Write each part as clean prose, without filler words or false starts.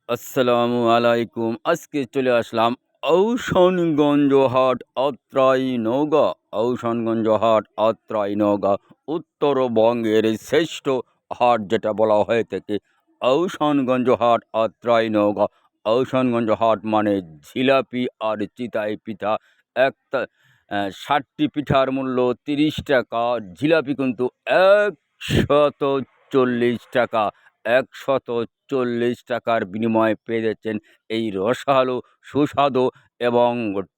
আসসালামু আলাইকুম। আজকে চলে আসলাম আউশানগঞ্জ হাট, আত্রাই নওগাঁ। আউশানগঞ্জ হাট, আত্রাই নওগাঁ উত্তরবঙ্গের শ্রেষ্ঠ হাট যেটা বলা হয়ে থাকে। আউশানগঞ্জ হাট, আত্রাই নওগাঁ। আউশানগঞ্জ হাট মানে জিলাপি আর চিতাই পিঠা। একটা ৬০টি পিঠার মূল্য ৩০ টাকা। জিলাপি কিন্তু ১৪০ টাকা। ১৪০ টাকার বিনিময়ে পেয়ে যাচ্ছেন এই রসালো, সুস্বাদু এবং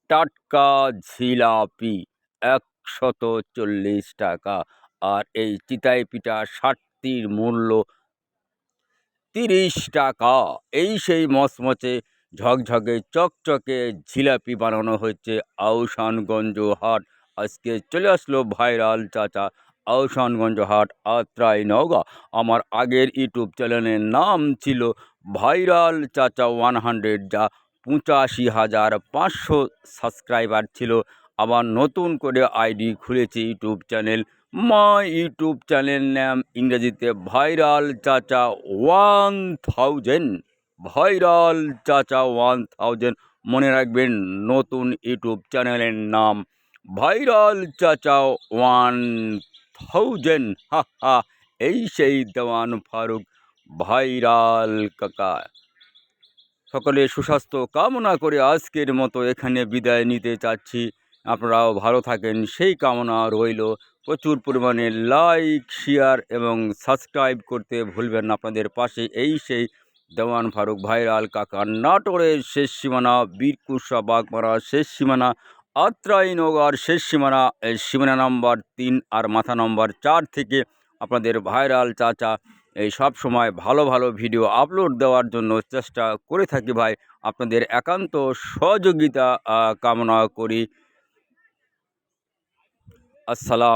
টাটকা জিলাপি। ১৪০ টাকা। আর এই চিতাই পিঠা ৬০টির মূল্য ৩০ টাকা। এই সেই মচমচে, ঝকঝকে, চকচকে জিলাপি বানানো হচ্ছে আউশানগঞ্জ হাট। আজকে চলে আসলো ভাইরাল চাচা আউশানগঞ্জ হাট, আত্রাই নওগাঁ। আমার আগের ইউটিউব চ্যানেলের নাম ছিল ভাইরাল চাচা 100, যা ৮৫,৫০০ সাবস্ক্রাইবার ছিল। আবার নতুন করে আইডি খুলেছি YouTube channel. My YouTube channel নাম ইংরেজিতে ভাইরাল চাচা 1000। ভাইরাল চাচা 1000 মনে রাখবেন। নতুন ইউটিউব চ্যানেলের নাম ভাইরাল চাচা 1000। হা হা, এই সেই দেওয়ান ফারুক, ভাইরাল কাকা। সকলে সুস্বাস্থ্য কামনা করে আজকের মতো এখানে বিদায় নিতে চাচ্ছি। আপনারাও ভালো থাকেন সেই কামনা রইল। প্রচুর পরিমাণে লাইক, শেয়ার এবং সাবস্ক্রাইব করতে ভুলবেন না। আপনাদের পাশে এই সেই দেওয়ান ফারুক, ভাইরাল কাকা। নাটোরের শেষ সীমানা, বীরকুশা বাগমারা শেষ সীমানা, আত্রাই নওগাঁর শেষ সীমানা, এই সীমানা নম্বর 3 আর মাথা নম্বর 4 থেকে আপনাদের ভাইরাল চাচা এই সব সময় ভালো ভালো ভিডিও আপলোড দেওয়ার জন্য চেষ্টা করে থাকি ভাই। আপনাদের একান্ত সহযোগিতা কামনা করি। আসসালাম।